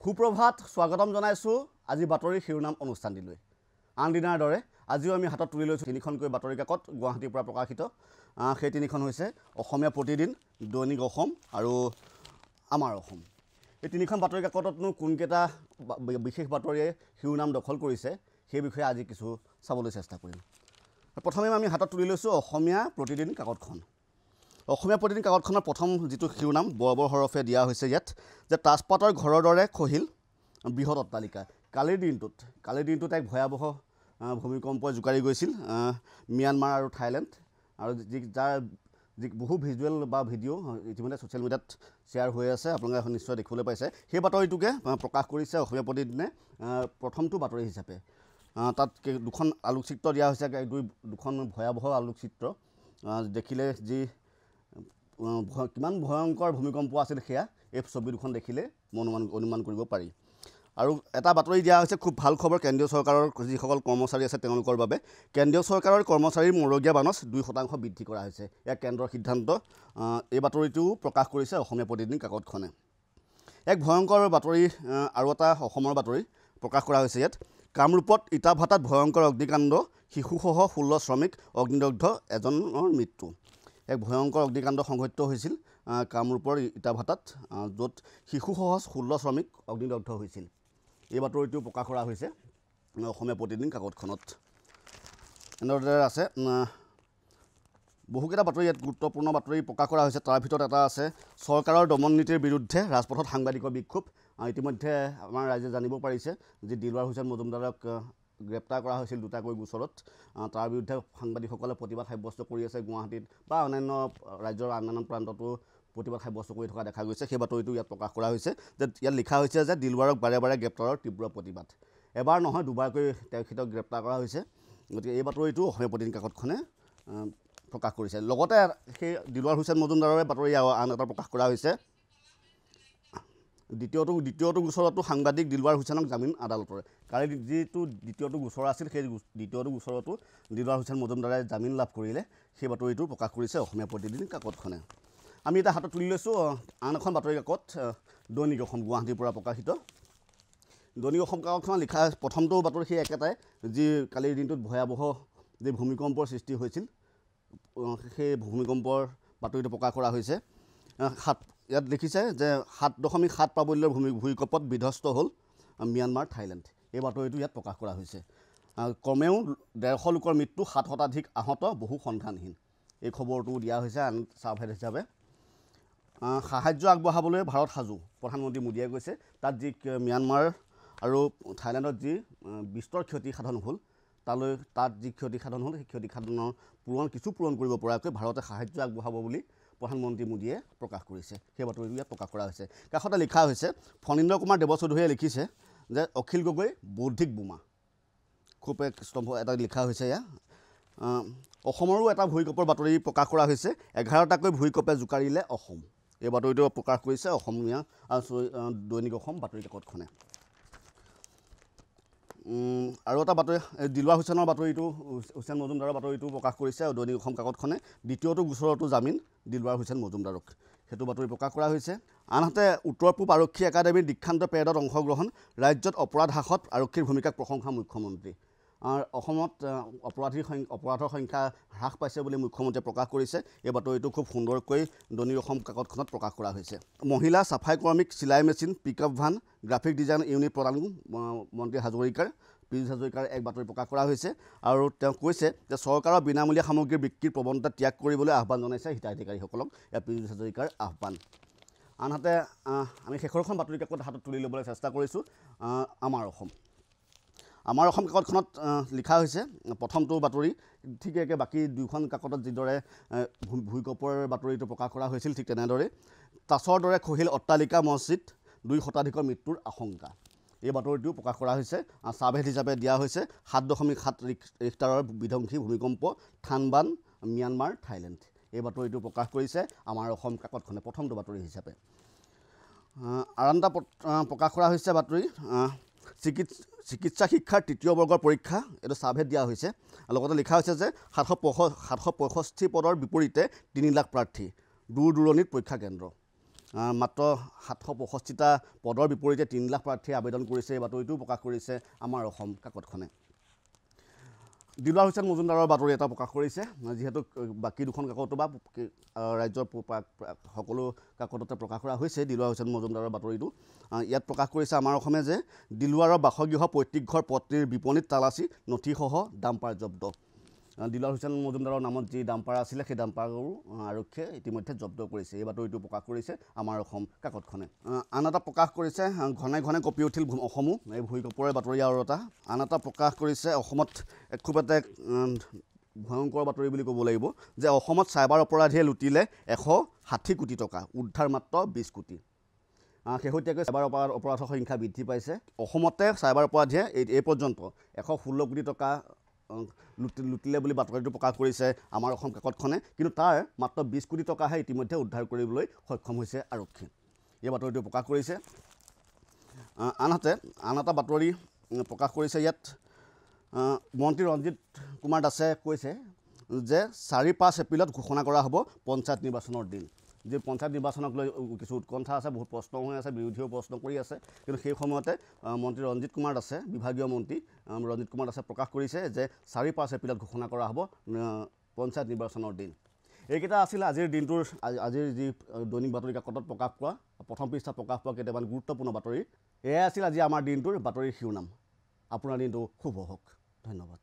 সুপ্ৰভাত স্বাগতম জনাইছোঁ আজি বাতৰি শিৰোনাম অনুষ্ঠানটিলৈ আনদিনাৰ দৰে আজিও আমি হাতত তুলি লৈছোঁ তিনিখনকৈ বাতৰি কাকত গুৱাহাটীৰ পৰা প্ৰকাশিত সেই তিনিখন হৈছে অসমীয়া প্ৰতিদিন দৈনিক অসম আৰু আমাৰ অসম এই তিনিখন বাতৰি কাকততনো কোনকেইটা বিশেষ বাতৰিয়ে শিৰোনাম দখল কৰিছে সেই বিষয়ে আজি কিছু চাবলৈ চেষ্টা কৰিম প্ৰথমে আমি হাতত তুলি লৈছোঁ অসমীয়া প্ৰতিদিন কাকতখন অসমীয়া প্ৰতিদিন কাকতখনৰ প্ৰথম যিটো শিৰোনাম বৰ হৰফে দিয়া হৈছে ইয়াত যে তাজপাতৰ ঘৰৰ দৰে খহিল বৃহৎ অট্টালিকা কালিৰ দিনটোত এক ভয়াৱহ ভূমিকম্পই জোকাৰি গৈছিল ম্যানমাৰ আৰু থাইলেণ্ড আৰু যাৰ বহু ভিজুৱেল বা ভিডিঅ' ইতিমধ্যে ছ'চিয়েল মিডিয়াত শ্বেয়াৰ হৈ আছে আপোনালোকে নিশ্চয় দেখিবলৈ পাইছে সেই বাতৰিটোকে প্ৰকাশ কৰিছে অসমীয়া প্ৰতিদিনে প্ৰথমটো বাতৰি হিচাপে তাত দুখন আলোকচিত্ৰ দিয়া হৈছে দুখন ভয়াৱহ আলোকচিত্ৰ দেখিলে যি কিমান ভয়ংকৰ ভূমিকম্প আছিল সেয়া এই ছবি দুখন দেখিলে অনুমান কৰিব পাৰি আৰু এটা বাতৰি দিয়া হৈছে খুব ভাল খবৰ কেন্দ্ৰীয় চৰকাৰৰ যিসকল কৰ্মচাৰী আছে তেওঁলোকৰ বাবে কেন্দ্ৰীয় চৰকাৰৰ কৰ্মচাৰীৰ মৰগীয়া বানচ 2% বৃদ্ধি কৰা হৈছে ইয়াক কেন্দ্ৰৰ সিদ্ধান্ত এই বাতৰিটোও প্ৰকাশ কৰিছে অসমীয়া প্ৰতিদিন কাকতখনে এক ভয়ংকৰ বাতৰি আৰু এটা অসমৰ বাতৰি প্ৰকাশ কৰা হৈছে ইয়াত কামৰূপত ইটা ভাটাত ভয়ংকৰ অগ্নিকাণ্ড শিশুসহ 16 শ্ৰমিক অগ্নিদগ্ধ এজনৰ মৃত্যু এক ভয়ংকৰ অগ্নিকাণ্ড সংঘটিত হৈছিল কামৰূপৰ ইটা ভাটাত য'ত শিশুসহ 16 শ্ৰমিক অগ্নিদগ্ধ হৈছিল এই বাতৰিটো প্ৰকাশ কৰা হৈছে অসমীয়া প্ৰতিদিন কাকতখনত এনেদৰে আছে বহুকেইটা বাতৰি ইয়াত গুৰুত্বপূৰ্ণ বাতৰি প্ৰকাশ কৰা হৈছে তাৰ ভিতৰত এটা আছে চৰকাৰৰ দমন নীতিৰ বিৰুদ্ধে ৰাজপথত সাংবাদিকৰ বিক্ষোভ ইতিমধ্যে আমাৰ ৰাইজে জানিব পাৰিছে যে দিলৱাৰ হুছেইন মজুমদাৰক গ্ৰেপ্তাৰ কৰা হৈছিল দুটাকৈ গোচৰত তাৰ বিৰুদ্ধে সাংবাদিকসকলে প্ৰতিবাদ সাব্যস্ত কৰি আছে গুৱাহাটীত বা অন্যান্য ৰাজ্যৰ আন প্ৰান্ততো প্ৰতিবাদ সাব্যস্ত কৰি থকা দেখা গৈছে সেই বাতৰিটো ইয়াত প্ৰকাশ কৰা হৈছে যে ইয়াত লিখা হৈছে যে দিলৱাৰক বাৰে বাৰে গ্ৰেপ্তাৰৰ তীব্ৰ প্ৰতিবাদ এবাৰ নহয় দুবাৰকৈ তেখেতক গ্ৰেপ্তাৰ কৰা হৈছে গতিকে এই বাতৰিটো অসমীয়া প্ৰতিদিন কাকতখনে প্ৰকাশ কৰিছে লগতে সেই দিলৱাৰ হুছেইন মজুমদাৰৰে বাতৰি আন এটা প্ৰকাশ কৰা হৈছে দ্বিতীয়টো গোচৰতো সাংবাদিক দিলৱাৰ হুছেইনক জামিন আদালতৰে কালি যিটো দ্বিতীয়টো গোচৰ আছিল সেই দ্বিতীয়টো গোচৰতো দিলৱাৰ হুছেইন মজুমদাৰে জামিন লাভ কৰিলে সেই বাতৰিটো প্ৰকাশ কৰিছে অসমীয়া প্ৰতিদিন কাকতখনে আমি এটা হাতত তুলি লৈছোঁ আন এখন বাতৰি কাকত দৈনিক অসম গুৱাহাটীৰ পৰা প্ৰকাশিত দৈনিক অসম কাকতখনত লিখা প্ৰথমটো বাতৰি সেই একেটাই যি কালিৰ দিনটোত ভয়াৱহ যি ভূমিকম্পৰ সৃষ্টি হৈছিল সেই ভূমিকম্পৰ বাতৰিটো প্ৰকাশ কৰা হৈছে ইয়াত লিখিছে যে 7.7 প্ৰাবল্যৰ ভূমিকম্পত বিধ্বস্ত হ'ল ম্যানমাৰ থাইলেণ্ড এই বাতৰিটো ইয়াত প্ৰকাশ কৰা হৈছে কমেও 150 লোকৰ মৃত্যু 7 শতাধিক আহত বহু সন্ধানহীন এই খবৰটো দিয়া হৈছে আন ছাবহেড হিচাপে সাহায্য আগবঢ়াবলৈ ভাৰত সাজু প্ৰধানমন্ত্ৰী মোদীয়ে কৈছে তাত যি ম্যানমাৰ আৰু থাইলেণ্ডত যি বিস্তৰ ক্ষতিসাধন হ'ল তাত যি ক্ষতিসাধন হ'ল সেই ক্ষতিসাধনৰ পূৰণ কৰিব পৰাকৈ ভাৰতে সাহায্য আগবঢ়াব বুলি প্ৰধানমন্ত্ৰী মোদীয়ে প্ৰকাশ কৰিছে সেই বাতৰিটো ইয়াত প্ৰকাশ কৰা হৈছে কাষতে লিখা হৈছে ফণীন্দ্ৰ কুমাৰ দেৱচৌধুৰীয়ে লিখিছে যে অখিল গগৈ বৌদ্ধিক বোমা খুব এক স্তম্ভ এটা লিখা হৈছে ইয়াত অসমৰো এটা ভূমিকম্পৰ বাতৰি প্ৰকাশ কৰা হৈছে 11টাকৈ ভূমিকম্পে জোকাৰিলে অসম এই বাতৰিটো প্ৰকাশ কৰিছে অসমীয়া দৈনিক অসম বাতৰি কাকতখনে আৰু এটা বাতৰি দিলৱাৰ হুছেইনৰ বাতৰিটো হুছেইন মজুমদাৰৰ বাতৰিটো প্ৰকাশ কৰিছে আৰু দৈনিক অসম কাকতখনে দ্বিতীয়টো গোচৰতো জামিন দিলৱাৰ হুছেইন মজুমদাৰক সেইটো বাতৰি প্ৰকাশ কৰা হৈছে আনহাতে উত্তৰ পূব আৰক্ষী একাডেমীৰ দীক্ষান্ত পেৰেডত অংশগ্ৰহণ ৰাজ্যত অপৰাধ হ্ৰাসত আৰক্ষীৰ ভূমিকাক প্ৰশংসা মুখ্যমন্ত্ৰী অসমত অপৰাধৰ সংখ্যা হ্ৰাস পাইছে বুলি মুখ্যমন্ত্ৰীয়ে প্ৰকাশ কৰিছে এই বাতৰিটো খুব সুন্দৰকৈ দৈনিক অসম কাকতখনত প্ৰকাশ কৰা হৈছে মহিলা চাফাই কৰ্মীক চিলাই মেচিন পিকআপ ভান গ্ৰাফিক ডিজাইন ইউনিট প্ৰদান মন্ত্ৰী পীযুষ হাজৰিকাৰ এক বাতৰি প্ৰকাশ কৰা হৈছে আৰু তেওঁ কৈছে যে চৰকাৰৰ বিনামূলীয়া সামগ্ৰীৰ বিক্ৰীৰ প্ৰৱণতা ত্যাগ কৰিবলৈ আহ্বান জনাইছে হিতাধিকাৰীসকলক এয়া পীযুষ হাজৰিকাৰ আহ্বান আনহাতে আমি শেষৰখন বাতৰি কাকত হাতত তুলি ল'বলৈ চেষ্টা কৰিছোঁ আমাৰ অসম কাকতখনত লিখা হৈছে প্ৰথমটো বাতৰি ঠিক একে বাকী দুখন কাকতত যিদৰে ভূমিকম্পৰ বাতৰিটো প্ৰকাশ কৰা হৈছিল ঠিক তেনেদৰে তাছৰ দৰে খহিল অট্টালিকা মছজিদ 2 শতাধিকৰ মৃত্যুৰ আশংকা এই বাতৰিটো প্ৰকাশ কৰা হৈছে ছাবহেড হিচাপে দিয়া হৈছে 7.7 ৰিক্টাৰৰ বিধ্বংসী ভূমিকম্প থানবান ম্যানমাৰ থাইলেণ্ড এই বাতৰিটো প্ৰকাশ কৰিছে আমাৰ অসম কাকতখনে প্ৰথমটো বাতৰি হিচাপে আন এটা প্ৰকাশ কৰা হৈছে বাতৰি চিকিৎসা শিক্ষাৰ তৃতীয় বৰ্গৰ পৰীক্ষা এইটো ছাবহেড দিয়া হৈছে লগতে লিখা হৈছে যে 765 পদৰ বিপৰীতে 3 লাখ প্ৰাৰ্থী দূৰ দূৰণিত পৰীক্ষা কেন্দ্ৰ মাত্ৰ 765টা পদৰ বিপৰীতে 3 লাখ প্ৰাৰ্থীয়ে আবেদন কৰিছে। এই বাতৰিটো প্ৰকাশ কৰিছে আমাৰ অসম কাকতখনে। দিলৱাৰ হুছেইন মজুমদাৰৰ বাতৰি এটা প্ৰকাশ কৰিছে, যিহেতু বাকী দুখন কাকতো বা ৰাজ্যৰ সকলো কাকততে প্ৰকাশ কৰা হৈছে দিলৱাৰ হুছেইন মজুমদাৰৰ বাতৰিটো। ইয়াত প্ৰকাশ কৰিছে আমাৰ অসমে যে দিলৱাৰৰ বাসগৃহ পৈতৃক ঘৰ পত্নীৰ বিপণীত তালাচী, নথিসহ ডাম্পাৰ জব্দ। দিলৱাৰ হুছেইন মজুমদাৰৰ নামত যি ডাম্পাৰ আছিলে সেই ডাম্পাৰো আৰক্ষীয়ে ইতিমধ্যে জব্দ কৰিছে। এই বাতৰিটো প্ৰকাশ কৰিছে আমাৰ অসম কাকতখনে। আন এটা প্ৰকাশ কৰিছে ঘনে ঘনে কঁপি উঠিল অসমো, এই ভূঁইকঁপৰে বাতৰি আৰু এটা। আন এটা প্ৰকাশ কৰিছে অসমত খুব এটা ভয়ংকৰ বাতৰি বুলি ক'ব লাগিব যে অসমত চাইবাৰ অপৰাধীয়ে লুটিলে 160 কোটি টকা, উদ্ধাৰ মাত্ৰ 20 কোটি। শেহতীয়াকৈ চাইবাৰ অপৰাধৰ সংখ্যা বৃদ্ধি পাইছে। অসমতে চাইবাৰ অপৰাধীয়ে এই পৰ্যন্ত 116 কোটি টকা লুটিলে বুলি বাতৰিটো প্ৰকাশ কৰিছে আমাৰ অসম কাকতখনে, কিন্তু তাৰ মাত্ৰ 20 কোটি টকাহে ইতিমধ্যে উদ্ধাৰ কৰিবলৈ সক্ষম হৈছে আৰক্ষী। এই বাতৰিটো প্ৰকাশ কৰিছে। আনহাতে আন এটা বাতৰি প্ৰকাশ কৰিছে ইয়াত মন্ত্ৰী ৰঞ্জিত কুমাৰ দাসে কৈছে যে 4-5 এপ্ৰিলত ঘোষণা কৰা হ'ব পঞ্চায়ত নিৰ্বাচনৰ দিন। যে পঞ্চায়ত নিৰ্বাচনক লৈ কিছু উৎকণ্ঠা আছে, বহুত প্ৰশ্ন হৈ আছে, বিৰোধীয়েও প্ৰশ্ন কৰি আছে, কিন্তু সেই সময়তে মন্ত্ৰী ৰঞ্জিত কুমাৰ দাসে, বিভাগীয় মন্ত্ৰী ৰঞ্জিত কুমাৰ দাসে প্ৰকাশ কৰিছে যে 4-5 এপ্ৰিলত ঘোষণা কৰা হ'ব পঞ্চায়ত নিৰ্বাচনৰ দিন। এইকেইটা আছিল আজিৰ দিনটোৰ আজিৰ যি দৈনিক বাতৰি কাকতত প্ৰকাশ পোৱা প্ৰথম পৃষ্ঠাত প্ৰকাশ পোৱা কেইটামান গুৰুত্বপূৰ্ণ বাতৰি। এয়াই আছিল আজি আমাৰ দিনটোৰ বাতৰিৰ শিৰোনাম। আপোনাৰ দিনটো শুভ হওক। ধন্যবাদ।